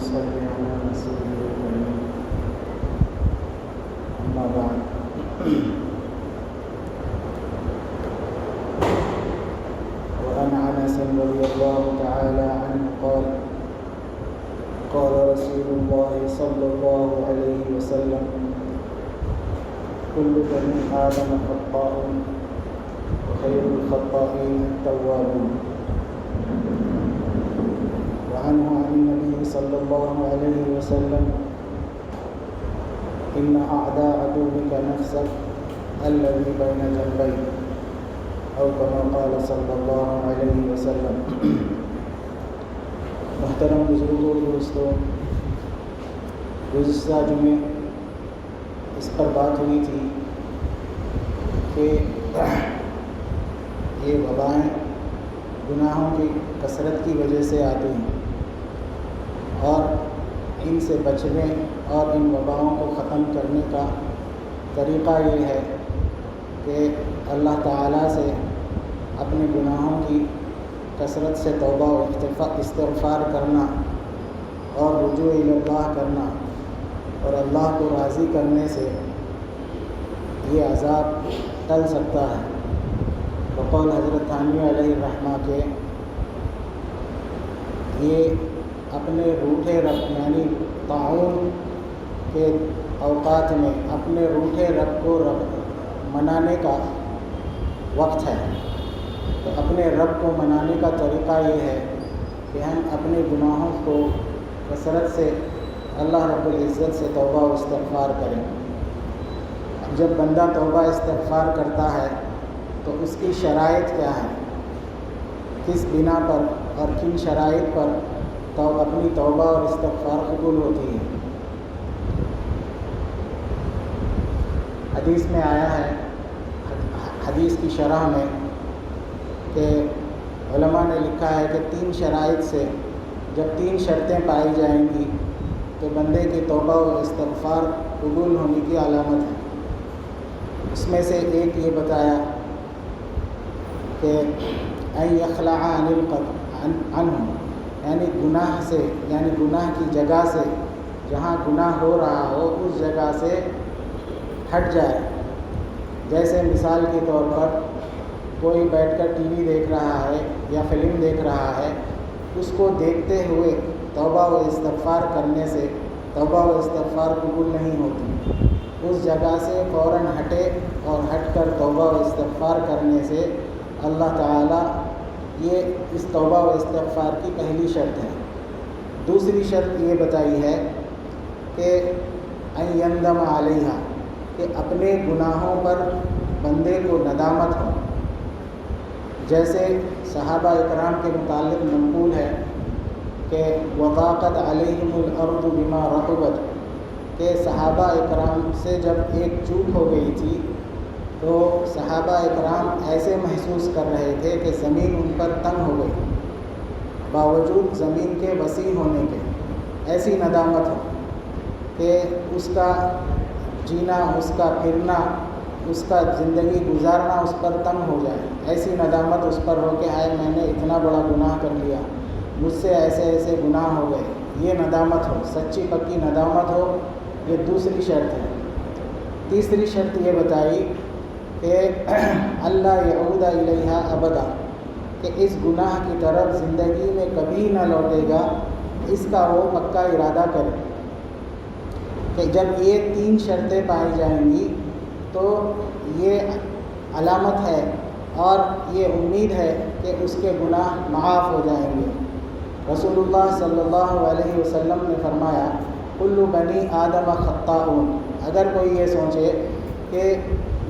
صل على رسوله الكريم أما بعد وعن أنس رضي الله تعالى عنه قال قال رسول الله صلى الله عليه وسلم كل بني آدم خطاء وخير الخطائين التوابون. وعنه عن النبي صلى الله عليه وسلم إن أعداء عدوك نفسك الذي بين جنبيك أو كما قال صلی اللہ علیہ وسلم. محترم بزرگوں دوستوں، گزشتہ جمعے اس پر بات ہوئی تھی کہ یہ وبائیں گناہوں کی کثرت کی وجہ سے آتی ہیں اور ان سے بچنے اور ان وباؤں کو ختم کرنے کا طریقہ یہ ہے کہ اللہ تعالیٰ سے اپنے گناہوں کی کثرت سے توبہ و استغفار کرنا اور رجوع اللہ کرنا، اور اللہ کو راضی کرنے سے یہ عذاب ٹل سکتا ہے. بقول حضرت تھانوی علیہ الرحمہ کے یہ اپنے روٹھے رب یعنی طاعون کے اوقات میں اپنے روٹھے رب کو منانے کا وقت ہے. تو اپنے رب کو منانے کا طریقہ یہ ہے کہ ہم اپنے گناہوں کو کثرت سے اللہ رب العزت سے توبہ و استغفار کریں. جب بندہ توبہ استغفار کرتا ہے تو اس کی شرائط کیا ہے، کس بنا پر اور کن شرائط پر اپنی توبہ اور استغفار قبول ہوتی ہے. حدیث میں آیا ہے، حدیث کی شرح میں، کہ علماء نے لکھا ہے کہ 3 شرائط سے جب 3 شرطیں پائی جائیں گی تو بندے کی توبہ و استغفار قبول ہونے کی علامت ہے. اس میں سے ایک یہ بتایا کہ ان یخلع عنہ، یعنی گناہ سے، یعنی گناہ کی جگہ سے، جہاں گناہ ہو رہا ہو اس جگہ سے ہٹ جائے. جیسے مثال کے طور پر کوئی بیٹھ کر ٹی وی دیکھ رہا ہے یا فلم دیکھ رہا ہے، اس کو دیکھتے ہوئے توبہ و استغفار کرنے سے توبہ و استغفار قبول نہیں ہوتی. اس جگہ سے فوراً ہٹے اور ہٹ کر توبہ و استغفار کرنے سے اللہ تعالیٰ یہ اس توبہ و استغفار کی پہلی شرط ہے. دوسری شرط یہ بتائی ہے کہ ان یندم علیہا، کہ اپنے گناہوں پر بندے کو ندامت ہو. جیسے صحابہ اکرام کے متعلق منقول ہے کہ وضاقت علیہم الارض بما رحبت، کہ صحابہ اکرام سے جب ایک چوک ہو گئی تھی تو صحابہ اکرام ایسے محسوس کر رہے تھے کہ زمین ان پر تنگ ہو گئی، باوجود زمین کے وسیع ہونے کے. ایسی ندامت ہو کہ اس کا جینا، اس کا پھرنا، اس کا زندگی گزارنا اس پر تنگ ہو جائے. ایسی ندامت اس پر ہو کہ ہائے میں نے اتنا بڑا گناہ کر لیا، مجھ سے ایسے ایسے گناہ ہو گئے. یہ ندامت ہو، سچی پکی ندامت ہو. یہ دوسری شرط ہے. تیسری شرط یہ بتائی کہ اللہ یعود الیہا ابدا، کہ اس گناہ کی طرف زندگی میں کبھی نہ لوٹے گا، اس کا وہ پکا ارادہ کرے. کہ جب یہ 3 شرطیں پائی جائیں گی تو یہ علامت ہے اور یہ امید ہے کہ اس کے گناہ معاف ہو جائیں گے. رسول اللہ صلی اللہ علیہ وسلم نے فرمایا کل بنی آدم خطاؤن. اگر کوئی یہ سوچے کہ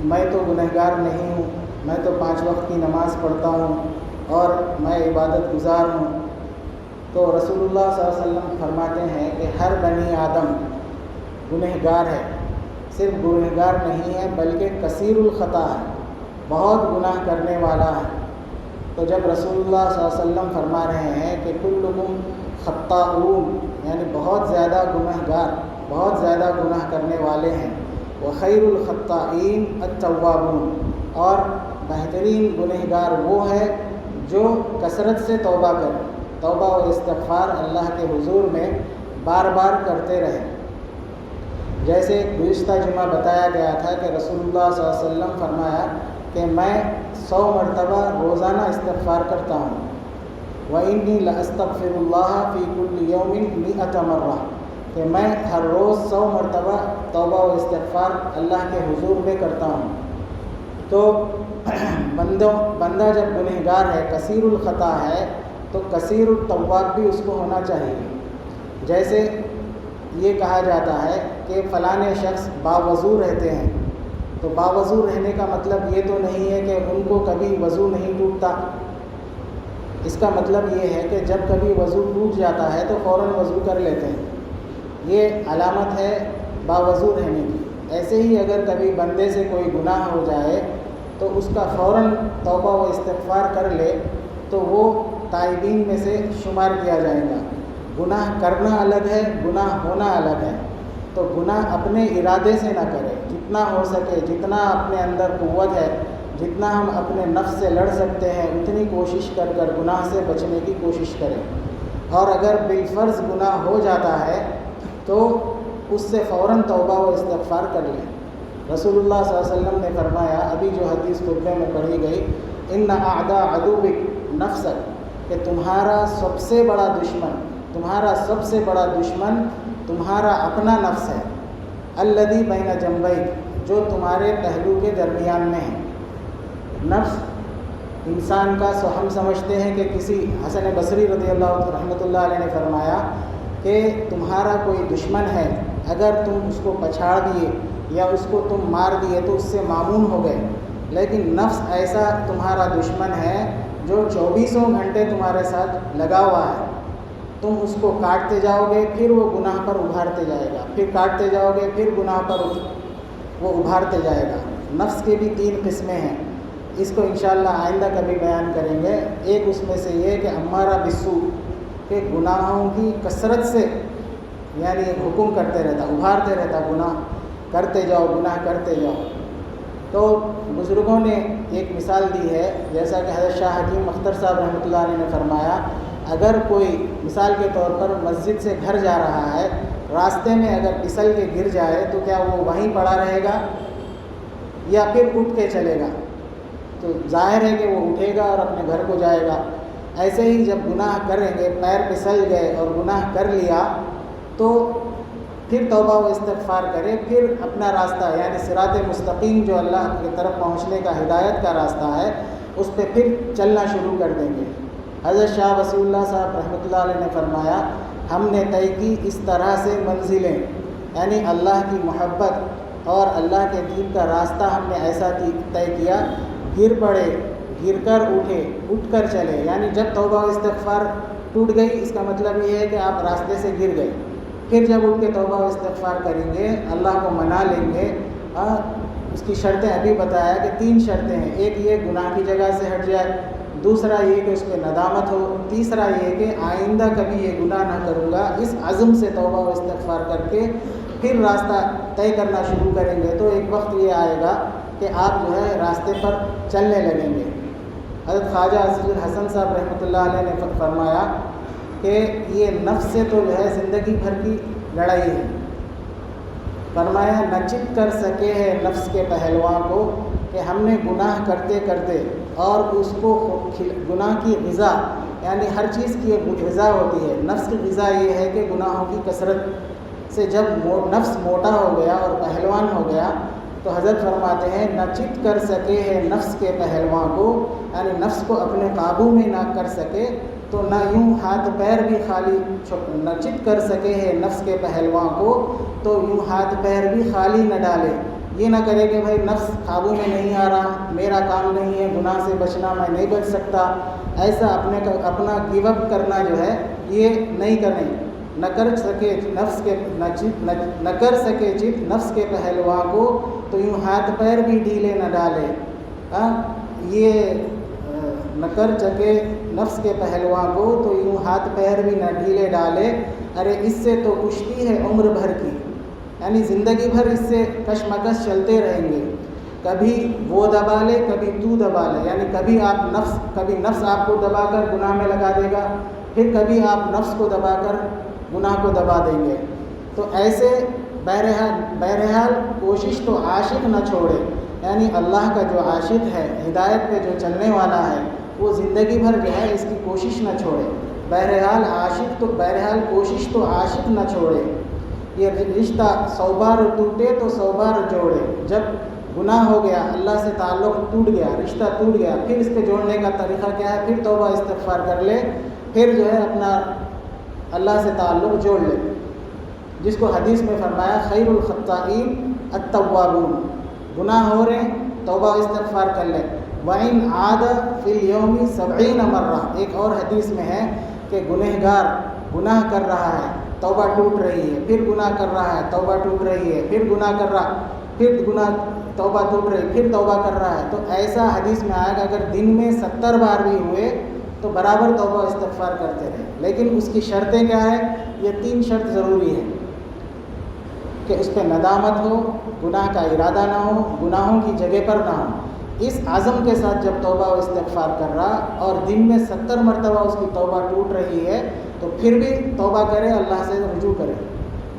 میں تو گنہگار نہیں ہوں، میں تو 5 وقت کی نماز پڑھتا ہوں اور میں عبادت گزار ہوں، تو رسول اللہ صلی اللہ علیہ وسلم فرماتے ہیں کہ ہر بنی آدم گنہگار ہے. صرف گنہگار نہیں ہے بلکہ کثیر الخطا ہے، بہت گناہ کرنے والا ہے. تو جب رسول اللہ صلی اللہ علیہ وسلم فرما رہے ہیں کہ کلکم خطاؤن، یعنی بہت زیادہ گنہگار، بہت زیادہ گناہ کرنے والے ہیں. وخیر الخطائین التوابون، اور بہترین گنہگار وہ ہے جو کثرت سے توبہ کرے. توبہ و استغفار اللہ کے حضور میں بار بار کرتے رہیں۔ جیسے گزشتہ جمعہ بتایا گیا تھا کہ رسول اللہ صلی اللہ علیہ وسلم فرمایا کہ میں 100 مرتبہ روزانہ استغفار کرتا ہوں، وَإِنِّي لَأَسْتَغْفِرُ اللَّهَ فِي كُلِّ يَوْمٍ 100 مرہ، کہ میں ہر روز 100 مرتبہ توبہ و استغفار اللہ کے حضور میں کرتا ہوں۔ تو بندہ جب گنہگار ہے، کثیر الخطا ہے، تو کثیر التواب بھی اس کو ہونا چاہیے۔ جیسے یہ کہا جاتا ہے کہ فلاں شخص باوضو رہتے ہیں، تو باوضو رہنے کا مطلب یہ تو نہیں ہے کہ ان کو کبھی وضو نہیں ٹوٹتا۔ اس کا مطلب یہ ہے کہ جب کبھی وضو ٹوٹ جاتا ہے تو فوراً وضو کر لیتے ہیں، یہ علامت ہے باوضو رہنے کی۔ ایسے ہی اگر کبھی بندے سے کوئی گناہ ہو جائے تو اس کا فوراً توبہ و استغفار کر لے تو وہ تائبین میں سے شمار کیا جائے گا۔ گناہ کرنا الگ ہے، گناہ ہونا الگ ہے۔ تو گناہ اپنے ارادے سے نہ کرے، جتنا ہو سکے، جتنا اپنے اندر قوت ہے، جتنا ہم اپنے نفس سے لڑ سکتے ہیں، اتنی کوشش کر گناہ سے بچنے کی کوشش کریں۔ اور اگر بالفرض گناہ ہو جاتا ہے تو اس سے فوراً توبہ و استغفار کر لیں۔ رسول اللہ صلی اللہ علیہ وسلم نے فرمایا، ابھی جو حدیث خطبے میں پڑھی گئی، ان اعداء عدوک نفسک، کہ تمہارا سب سے بڑا دشمن تمہارا اپنا نفس ہے، الذی بین جنبیک، جو تمہارے پہلو کے درمیان میں ہے۔ نفس انسان کا ہم سمجھتے ہیں کہ کسی حسن بصری رضی اللہ رحمۃ اللہ علیہ نے فرمایا کہ تمہارا کوئی دشمن ہے، اگر تم اس کو پچھاڑ دیے یا اس کو تم مار دیے تو اس سے معمون ہو گئے، لیکن نفس ایسا تمہارا دشمن ہے جو 24 گھنٹے تمہارے ساتھ لگا ہوا ہے۔ تم اس کو کاٹتے جاؤ گے، پھر وہ گناہ پر ابھارتے جائے گا، پھر کاٹتے جاؤ گے، پھر گناہ پر وہ ابھارتے جائے گا۔ نفس کے بھی 3 قسمیں ہیں، اس کو انشاءاللہ آئندہ کبھی بیان کریں گے۔ ایک اس میں سے یہ کہ امارہ بالسوء، کہ گناہوں کی کثرت سے یعنی حکم کرتے رہتا، ابھارتے رہتا، گناہ کرتے جاؤ۔ تو بزرگوں نے ایک مثال دی ہے، جیسا کہ حضرت شاہ حکیم اختر صاحب رحمۃ اللہ علیہ نے فرمایا، اگر کوئی مثال کے طور پر مسجد سے گھر جا رہا ہے، راستے میں اگر پھسل کے گر جائے تو کیا وہ وہیں پڑا رہے گا یا پھر اٹھ کے چلے گا؟ تو ظاہر ہے کہ وہ اٹھے گا اور اپنے گھر کو جائے گا۔ ایسے ہی جب گناہ کریں گے، پیر پھسل گئے اور گناہ کر لیا تو پھر توبہ و استغفار کرے، پھر اپنا راستہ یعنی صراط مستقیم جو اللہ کی طرف پہنچنے کا ہدایت کا راستہ ہے، اس پہ پھر چلنا شروع کر دیں گے۔ حضرت شاہ وصی اللہ صاحب رحمۃ اللہ علیہ نے فرمایا، ہم نے طے کی اس طرح سے منزلیں، یعنی اللہ کی محبت اور اللہ کے دین کا راستہ ہم نے ایسا طے کیا، گر پڑے، گر کر اٹھے، اٹھ کر چلے، یعنی جب توبہ و استغفار ٹوٹ گئی اس کا مطلب یہ ہے کہ آپ راستے سے گر گئے، پھر جب اٹھ کے توبہ و استغفار کریں گے، اللہ کو منا لیں گے۔ اس کی شرطیں ابھی بتایا کہ 3 شرطیں ہیں، ایک یہ گناہ کی جگہ سے ہٹ جائے، دوسرا یہ کہ اس پہ ندامت ہو، تیسرا یہ کہ آئندہ کبھی یہ گناہ نہ کروں گا، اس عزم سے توبہ و استغفار کر کے پھر راستہ طے کرنا شروع کریں گے، تو ایک وقت یہ آئے گا کہ آپ جو ہے راستے پر چلنے لگیں گے۔ حضرت خواجہ عزیز الحسن صاحب رحمۃ اللہ علیہ نے فرمایا کہ یہ نفس سے تو جو ہے زندگی بھر کی لڑائی ہے۔ فرمایا، نہ چت کر سکے ہے نفس کے پہلواں کو، کہ ہم نے گناہ کرتے کرتے اور اس کو گناہ کی غذا، یعنی ہر چیز کی ایک غذا ہوتی ہے، نفس کی غذا یہ ہے کہ گناہوں کی کثرت سے جب نفس موٹا ہو گیا اور پہلوان ہو گیا تو حضرت فرماتے ہیں، نہ چت کر سکے ہے نفس کے پہلواں کو، یعنی نفس کو اپنے قابو میں نہ کر سکے تو نہ یوں ہاتھ پیر بھی خالی، نہ چت کر سکے ہے نفس کے پہلواں کو تو یوں ہاتھ پیر بھی خالی نہ ڈالے۔ یہ نہ کرے کہ بھائی نفس قابو میں نہیں آ رہا، میرا کام نہیں ہے گناہ سے بچنا، میں نہیں بچ سکتا، ایسا اپنا گیو اپ کرنا جو ہے یہ نہیں کریں۔ نہ کر سکے چت نفس کے پہلواں کو تو یوں ہاتھ پیر بھی ڈھیلے نہ ڈالے۔ یہ نہ کر سکے نفس کے پہلواں کو تو یوں ہاتھ پیر بھی نہ ڈھیلے ڈالے، ارے اس سے تو کشتی ہے عمر بھر کی، یعنی زندگی بھر اس سے کشمکش چلتے رہیں گے، کبھی وہ دبا لے کبھی تو دبا لے، یعنی کبھی نفس آپ کو دبا کر گناہ میں لگا دے گا، پھر کبھی آپ نفس کو دبا کر گناہ کو دبا دیں گے۔ تو ایسے بہرحال کوشش تو عاشق نہ چھوڑے، یعنی اللہ کا جو عاشق ہے، ہدایت پہ جو چلنے والا ہے، وہ زندگی بھر جو ہے اس کی کوشش نہ چھوڑے۔ بہرحال کوشش تو عاشق نہ چھوڑے۔ یہ رشتہ 100 بار ٹوٹے تو 100 بار جوڑے۔ جب گناہ ہو گیا، اللہ سے تعلق ٹوٹ گیا، رشتہ ٹوٹ گیا، پھر اس کے جوڑنے کا طریقہ کیا ہے؟ پھر توبہ استغفار کر لے، پھر جو ہے اپنا اللہ سے تعلق جوڑ لے، جس کو حدیث میں فرمایا خیر الخطائین التوابون۔ گناہ ہو رہے ہیں، توبہ استغفار کر لے۔ وَإِنْ عَادَ فِي الْيَوْمِ 70 مرہ، ایک اور حدیث میں ہے کہ گنہگار گناہ کر رہا ہے، توبہ ٹوٹ رہی ہے، پھر گناہ کر رہا ہے، توبہ ٹوٹ رہی ہے، پھر گناہ کر رہا، پھر گناہ توبہ ٹوٹ رہی، پھر توبہ کر رہا ہے۔ تو ایسا حدیث میں آیا کہ اگر دن میں 70 بار بھی ہوئے تو برابر توبہ استغفار کرتے رہے۔ لیکن اس کی شرطیں کیا ہے؟ یہ 3 شرط ضروری ہے کہ اس پہ ندامت ہو، گناہ کا ارادہ نہ ہو، گناہوں کی جگہ پر نہ ہو۔ اس عزم کے ساتھ جب توبہ و استغفار کر رہا اور دن میں 70 مرتبہ اس کی توبہ ٹوٹ رہی ہے، تو پھر بھی توبہ کرے، اللہ سے رجوع کرے۔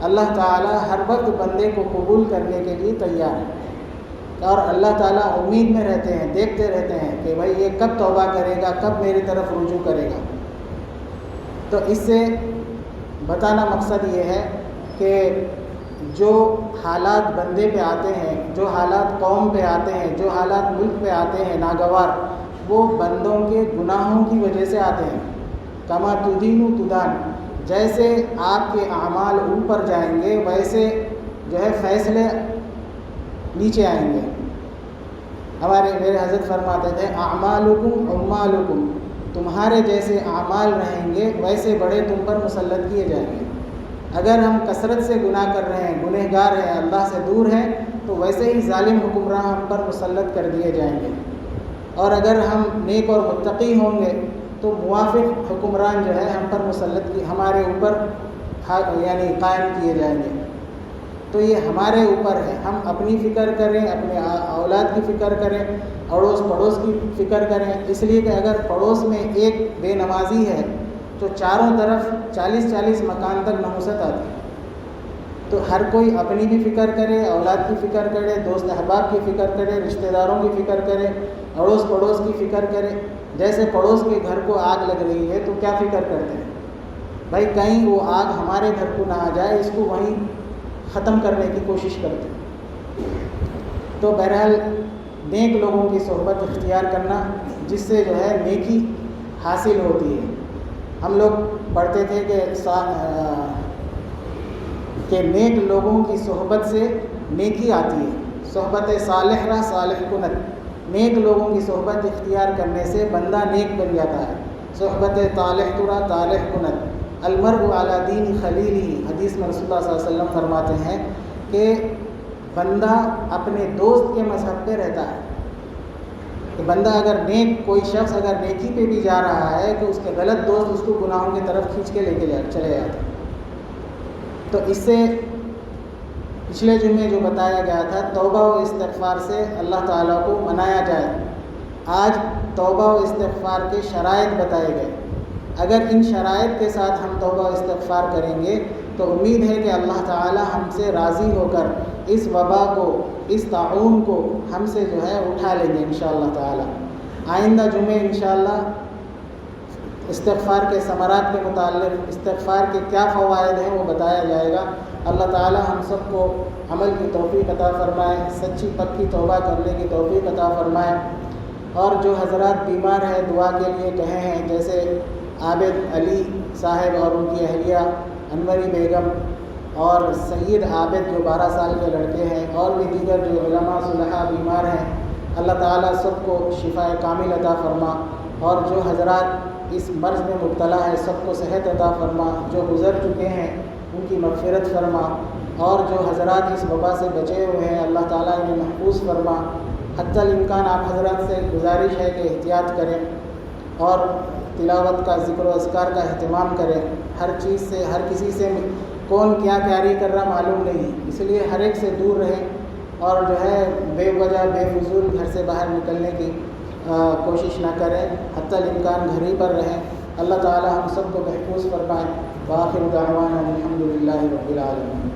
اللہ تعالیٰ ہر وقت بندے کو قبول کرنے کے لیے تیار ہے، اور اللہ تعالیٰ امید میں رہتے ہیں، دیکھتے رہتے ہیں کہ بھائی یہ کب توبہ کرے گا، کب میری طرف رجوع کرے گا۔ تو اس سے بتانا مقصد یہ ہے کہ جو حالات بندے پہ آتے ہیں، جو حالات قوم پہ آتے ہیں، جو حالات ملک پہ آتے ہیں ناگوار، وہ بندوں کے گناہوں کی وجہ سے آتے ہیں۔ کما تدین تدان، جیسے آپ کے اعمال اوپر جائیں گے ویسے جو ہے فیصلے نیچے آئیں گے۔ میرے حضرت فرماتے تھے اعمالکم عمالکم، تمہارے جیسے اعمال رہیں گے ویسے بڑے تم پر مسلط کیے جائیں گے۔ اگر ہم کثرت سے گناہ کر رہے ہیں، گنہگار ہیں، اللہ سے دور ہیں، تو ویسے ہی ظالم حکمراں ہم پر مسلط کر دیے جائیں گے۔ اور اگر ہم نیک اور متقی ہوں گے تو موافق حکمران جو ہے ہم پر مسلط کی ہمارے اوپر یعنی قائم کیے جائیں گے۔ تو یہ ہمارے اوپر ہے، ہم اپنی فکر کریں، اپنے اولاد کی فکر کریں، اڑوس پڑوس کی فکر کریں، اس لیے کہ اگر پڑوس میں ایک بے نمازی ہے تو چاروں طرف 40 مکان تک نحوست آتی ہے۔ تو ہر کوئی اپنی بھی فکر کرے، اولاد کی فکر کرے، دوست احباب کی فکر کرے، رشتہ داروں کی فکر کرے، اڑوس پڑوس کی فکر کرے۔ جیسے پڑوس کے گھر کو آگ لگ رہی ہے تو کیا فکر کرتے ہیں؟ بھائی کہیں وہ آگ ہمارے گھر کو نہ آ جائے، اس کو وہیں ختم کرنے کی کوشش کرتے ہیں۔ تو بہرحال نیک لوگوں کی صحبت اختیار کرنا، جس سے جو ہے نیکی حاصل ہوتی ہے۔ ہم لوگ پڑھتے تھے کہ نیک لوگوں کی صحبت سے نیکی آتی ہے۔ صحبت صالح را صالح کنت، نیک لوگوں کی صحبت اختیار کرنے سے بندہ نیک بن جاتا ہے۔ صحبت طالح ترا طالح کنت، المرء علی دین خلیلہ، حدیث میں رسول اللہ صلی اللہ علیہ وسلم فرماتے ہیں کہ بندہ اپنے دوست کے مذہب پہ رہتا ہے۔ کہ بندہ اگر کوئی شخص اگر نیکی پہ بھی جا رہا ہے تو اس کے غلط دوست اس کو گناہوں کی طرف کھینچ کے لے کے چلے جاتے ہیں۔ تو اس سے پچھلے جمعے جو بتایا گیا تھا توبہ و استغفار سے اللہ تعالیٰ کو منایا جائے، آج توبہ و استغفار کے شرائط بتائے گئے۔ اگر ان شرائط کے ساتھ ہم توبہ و استغفار کریں گے تو امید ہے کہ اللہ تعالیٰ ہم سے راضی ہو کر اس وبا کو، اس طاعون کو ہم سے جو ہے اٹھا لیں گے انشاءاللہ تعالیٰ۔ آئندہ جمعے انشاءاللہ استغفار کے ثمرات کے متعلق، استغفار کے کیا فوائد ہیں وہ بتایا جائے گا۔ اللہ تعالیٰ ہم سب کو عمل کی توفیق عطا فرمائے، سچی پکی توبہ کرنے کی توفیق عطا فرمائے۔ اور جو حضرات بیمار ہیں دعا کے لیے کہے ہیں، جیسے عابد علی صاحب اور ان کی اہلیہ انوری بیگم، اور سید عابد جو 12 سال کے لڑکے ہیں، اور بھی دیگر جو علماء صلحاء بیمار ہیں، اللہ تعالیٰ سب کو شفاء کامل عطا فرما۔ اور جو حضرات اس مرض میں مبتلا ہے سب کو صحت عطا فرما، جو گزر چکے ہیں ان کی مغفرت فرما، اور جو حضرات اس وبا سے بچے ہوئے ہیں اللہ تعالیٰ انہیں محفوظ فرما۔ حتی الامکان آپ حضرات سے گزارش ہے کہ احتیاط کریں اور تلاوت کا، ذکر و اذکار کا اہتمام کریں۔ ہر چیز سے، ہر کسی سے کون کیا کیاری کر رہا معلوم نہیں، اس لیے ہر ایک سے دور رہیں، اور جو ہے بے وجہ بے فضول گھر سے باہر نکلنے کی کوشش نہ کریں، حتی الامکان گھر ہی پر رہیں۔ اللہ تعالیٰ ہم سب کو محفوظ فرمائے۔ وآخر دعوانا الحمد للہ رب العالمین.